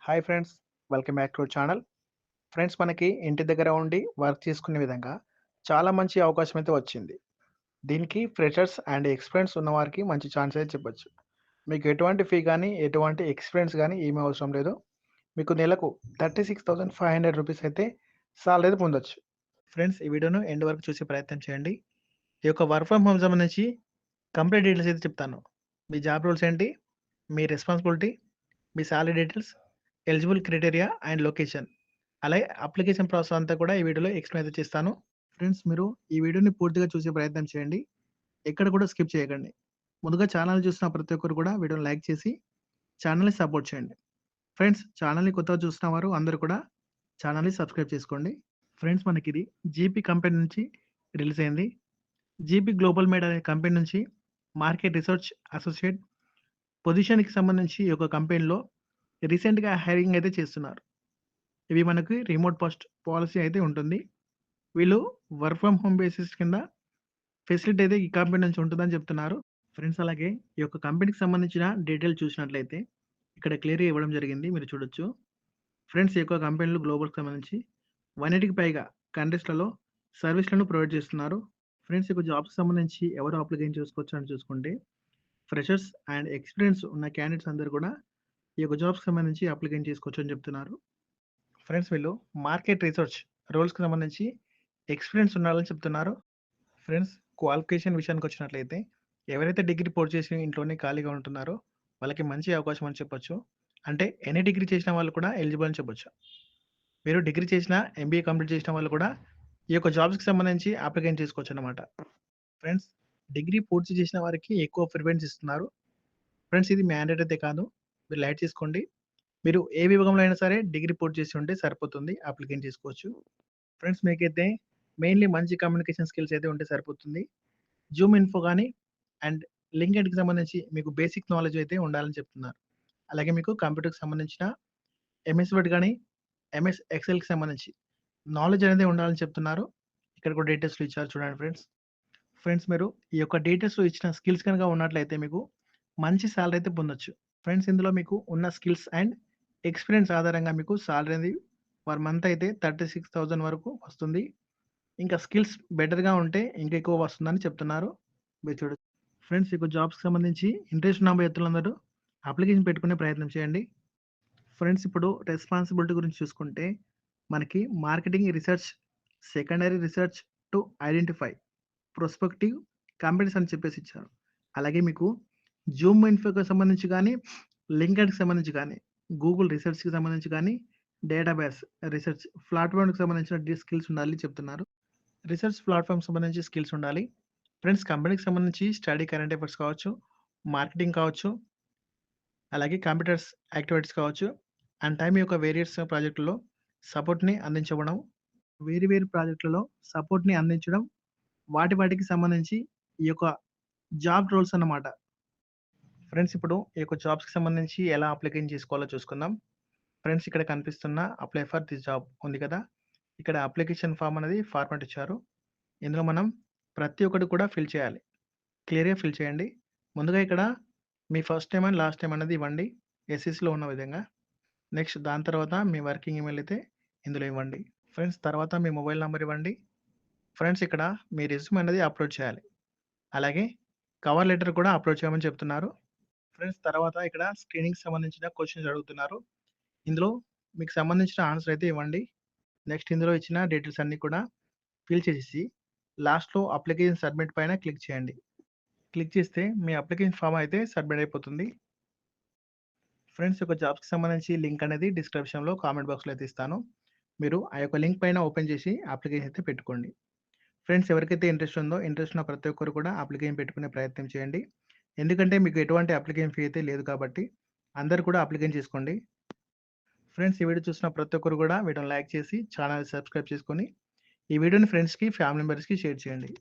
Hi friends, welcome back to our channel. Friends, మనకి ఇంటి దగ్గర ఉండి వర్క్ చేసుకునే విధంగా చాలా మంచి అవకాశం అయితే వచ్చింది. దీనికి ఫ్రెషర్స్ అండ్ ఎక్స్‌పీరియన్స్ ఉన్నవారికి మంచి ఛాన్స్ అయితే చెప్పొచ్చు. మీకు ఎటువంటి ఫీ గానీ, ఎటువంటి ఎక్స్‌పీరియన్స్ గానీ ఏమీ అవసరం లేదు. మీకు నెలకు 36,500 రూపీస్ అయితే సాలరీ అయితే పొందొచ్చు. ఫ్రెండ్స్, ఈ వీడియోను ఎండ్ వరకు చూసే ప్రయత్నం చేయండి. ఈ యొక్క వర్క్ ఫ్రమ్ హోమ్ సంబంధించి కంప్లీట్ డీటెయిల్స్ అయితే చెప్తాను. మీ జాబ్ రోల్స్ ఏంటి? మీ రెస్పాన్సిబిలిటీ, మీ salary details, eligible criteria and location. అలాగే అప్లికేషన్ ప్రాసెస్ అంతా కూడా ఈ వీడియోలో ఎక్స్‌ప్లెయిన్ అయితే చేస్తాను. ఫ్రెండ్స్, మీరు ఈ వీడియోని పూర్తిగా చూసే ప్రయత్నం చేయండి. ఎక్కడ కూడా స్కిప్ చేయకండి. ముందుగా ఛానెల్ చూస్తున్న ప్రతి ఒక్కరు కూడా వీడియోని లైక్ చేసి ఛానెల్‌ని సపోర్ట్ చేయండి. ఫ్రెండ్స్, ఛానెల్‌ని కొత్తగా చూస్తున్న వారు అందరూ కూడా ఛానెల్‌ని సబ్స్క్రైబ్ చేసుకోండి. ఫ్రెండ్స్, మనకిది జీపీ కంపెనీ నుంచి రిలీజ్ అయింది. జీపీ గ్లోబల్ మేడ్ అనే కంపెనీ నుంచి మార్కెట్ రీసెర్చ్ అసోసియేట్ పొజిషన్‌కి సంబంధించి ఈ యొక్క కంపెనీలో రీసెంట్‌గా హైరింగ్ అయితే చేస్తున్నారు. ఇవి మనకి రిమోట్ ఫస్ట్ పాలసీ అయితే ఉంటుంది. వీళ్ళు వర్క్ ఫ్రమ్ హోమ్ బేసిస్ కింద ఫెసిలిటీ అయితే ఈ కంపెనీ నుంచి ఉంటుందని చెప్తున్నారు. ఫ్రెండ్స్, అలాగే ఈ యొక్క కంపెనీకి సంబంధించిన డీటెయిల్ చూసినట్లయితే ఇక్కడ క్లియర్‌గా ఇవ్వడం జరిగింది. మీరు చూడొచ్చు. ఫ్రెండ్స్, ఈ యొక్క కంపెనీలు గ్లోబల్‌కి సంబంధించి 180కి పైగా కంట్రీస్‌లలో సర్వీస్‌లను ప్రొవైడ్ చేస్తున్నారు. ఫ్రెండ్స్, ఈ యొక్క జాబ్స్‌కి సంబంధించి ఎవరు అప్లికేషన్ చేసుకోవచ్చు అని చూసుకుంటే ఫ్రెషర్స్ అండ్ ఎక్స్‌పీరియన్స్ ఉన్న క్యాండిడేట్స్ అందరూ కూడా ఈ యొక్క జాబ్స్‌కి సంబంధించి అప్లికేషన్ చేసుకోవచ్చు అని చెప్తున్నారు. ఫ్రెండ్స్, వీళ్ళు మార్కెట్ రీసెర్చ్ రోల్స్‌కి సంబంధించి ఎక్స్‌పీరియన్స్ ఉండాలని చెప్తున్నారు. ఫ్రెండ్స్, క్వాలిఫికేషన్ విషయానికొచ్చినట్లయితే ఎవరైతే డిగ్రీ పూర్తి చేసి ఇంట్లోనే ఖాళీగా ఉంటున్నారో వాళ్ళకి మంచి అవకాశం అని చెప్పొచ్చు. అంటే ఎనీ డిగ్రీ చేసిన వాళ్ళు కూడా ఎలిజిబుల్ అని చెప్పొచ్చు. మీరు డిగ్రీ చేసిన, ఎంబీఏ కంప్లీట్ చేసిన వాళ్ళు కూడా ఈ యొక్క జాబ్స్‌కి సంబంధించి అప్లికేషన్ చేసుకోవచ్చన్నమాట. ఫ్రెండ్స్, డిగ్రీ పూర్తి చేసిన వారికి ఎక్కువ ప్రిఫరెన్స్ ఇస్తున్నారు. ఫ్రెండ్స్, ఇది మ్యాండేట్ అయితే కాదు. మీరు లైట్ తీసుకోండి. మీరు ఏ విభాగంలో అయినా సరే డిగ్రీ పూర్తి చేసి ఉంటే సరిపోతుంది. అప్లికేషన్ చేసుకోవచ్చు. ఫ్రెండ్స్, మీకైతే మెయిన్‌లీ మంచి కమ్యూనికేషన్ స్కిల్స్ అయితే ఉంటే సరిపోతుంది. జూమ్ ఇన్ఫో గాని అండ్ లింక్డ్ఇన్‌కి సంబంధించి మీకు బేసిక్ నాలెడ్జ్ అయితే ఉండాలని చెప్తున్నారు. అలాగే మీకు కంప్యూటర్‌కి సంబంధించిన ఎంఎస్ వర్డ్ గాని, ఎంఎస్ ఎక్సెల్‌కి సంబంధించి నాలెడ్జ్ అనేది ఉండాలని చెప్తున్నారు. ఇక్కడ కూడా డీటెయిల్స్‌లో ఇచ్చారు చూడండి ఫ్రెండ్స్. ఫ్రెండ్స్, మీరు ఈ యొక్క డీటెయిల్స్‌లో ఇచ్చిన స్కిల్స్ గనుక ఉన్నట్లయితే మీకు మంచి సాలరీ అయితే పొందొచ్చు. ఫ్రెండ్స్, ఇందులో మీకు ఉన్న స్కిల్స్ అండ్ ఎక్స్‌పీరియన్స్ ఆధారంగా మీకు సాలరీ అనేది పర్ మంత్ అయితే 36,000 వరకు వస్తుంది. ఇంకా స్కిల్స్ బెటర్‌గా ఉంటే ఇంకా ఎక్కువ వస్తుందని చెప్తున్నారు. మీరు చూడొచ్చు. ఫ్రెండ్స్, మీకు జాబ్స్‌కి సంబంధించి ఇంట్రెస్ట్ ఉన్న అభ్యర్థులందరూ అప్లికేషన్ పెట్టుకునే ప్రయత్నం చేయండి. ఫ్రెండ్స్, ఇప్పుడు రెస్పాన్సిబిలిటీ గురించి చూసుకుంటే మనకి marketing research, secondary research to identify prospective companies అని చెప్పేసి ఇచ్చారు. అలాగే మీకు జూమ్ ఇన్ఫోకి సంబంధించి గానీ, లింక్డ్ఇన్‌కి సంబంధించి గానీ, గూగుల్ రీసెర్చ్‌కి సంబంధించి గానీ, డేటాబేస్ రీసెర్చ్ ప్లాట్‌ఫామ్‌కి సంబంధించిన స్కిల్స్ ఉండాలి చెప్తున్నారు. రీసెర్చ్ ప్లాట్‌ఫామ్‌కి సంబంధించి స్కిల్స్ ఉండాలి. ఫ్రెండ్స్, కంపెనీకి సంబంధించి స్టడీ కరెంట్ అఫైర్స్ కావచ్చు, మార్కెటింగ్ కావచ్చు, అలాగే కంప్యూటర్స్ యాక్టివిటీస్ కావచ్చు అండ్ టైమ్ యొక్క వేరియస్ ప్రాజెక్టుల్లో సపోర్ట్‌ని అందించడం. వేరు వేరు ప్రాజెక్టులలో సపోర్ట్‌ని అందించడం వాటికి సంబంధించి ఈ యొక్క జాబ్ రోల్స్ అన్నమాట. ఫ్రెండ్స్, ఇప్పుడు ఈ యొక్క జాబ్స్‌కి సంబంధించి ఎలా అప్లికేషన్ చేసుకోవాలో చూసుకుందాం. ఫ్రెండ్స్, ఇక్కడ కనిపిస్తున్న అప్లై ఫర్ దిస్ జాబ్ ఉంది కదా! ఇక్కడ అప్లికేషన్ ఫార్మ్ అనేది ఫార్మాట్ ఇచ్చారు. ఇందులో మనం ప్రతి ఒక్కటి కూడా ఫిల్ చేయాలి. క్లియర్‌గా ఫిల్ చేయండి. ముందుగా ఇక్కడ మీ first name and last name అనేది ఇవ్వండి. ఎస్ఎస్‌లో ఉన్న విధంగా. నెక్స్ట్ దాని తర్వాత మీ వర్కింగ్ ఈమెయిల్ అయితే ఇందులో ఇవ్వండి. ఫ్రెండ్స్, తర్వాత మీ మొబైల్ నంబర్ ఇవ్వండి. ఫ్రెండ్స్, ఇక్కడ మీ రెజ్యూమ్ అనేది అప్లోడ్ చేయాలి. అలాగే కవర్ లెటర్ కూడా అప్లోడ్ చేయమని చెప్తున్నారు. ఫ్రెండ్స్, తర్వాత ఇక్కడ స్క్రీనింగ్‌కి సంబంధించిన క్వెషన్స్ అడుగుతున్నారు. ఇందులో మీకు సంబంధించిన ఆన్సర్ అయితే ఇవ్వండి. నెక్స్ట్ ఇందులో ఇచ్చిన డీటెయిల్స్ అన్నీ కూడా ఫిల్ చేసేసి లాస్ట్‌లో అప్లికేషన్ సబ్మిట్ పైన క్లిక్ చేయండి. క్లిక్ చేస్తే మీ అప్లికేషన్ ఫార్మ్ అయితే సబ్మిట్ అయిపోతుంది. ఫ్రెండ్స్, యొక్క జాబ్స్‌కి సంబంధించి లింక్ అనేది డిస్క్రిప్షన్‌లో కామెంట్ బాక్స్‌లో అయితే ఇస్తాను. మీరు ఆ యొక్క లింక్ పైన ఓపెన్ చేసి అప్లికేషన్ అయితే పెట్టుకోండి. ఫ్రెండ్స్, ఎవరికైతే ఇంట్రెస్ట్ ఉన్న ప్రతి ఒక్కరు కూడా అప్లికేషన్ పెట్టుకునే ప్రయత్నం చేయండి. ఎందుకంటే మీకు ఎటువంటి అప్లికేషన్ ఫీ అయితే లేదు కాబట్టి అందరూ కూడా అప్లికేషన్ చేసుకోండి. ఫ్రెండ్స్, ఈ వీడియో చూసిన ప్రతి ఒక్కరు కూడా వీడియోని లైక్ చేసి ఛానల్ సబ్స్క్రైబ్ చేసుకొని ఈ వీడియోని ఫ్రెండ్స్‌కి, ఫ్యామిలీ మెంబర్స్‌కి షేర్ చేయండి.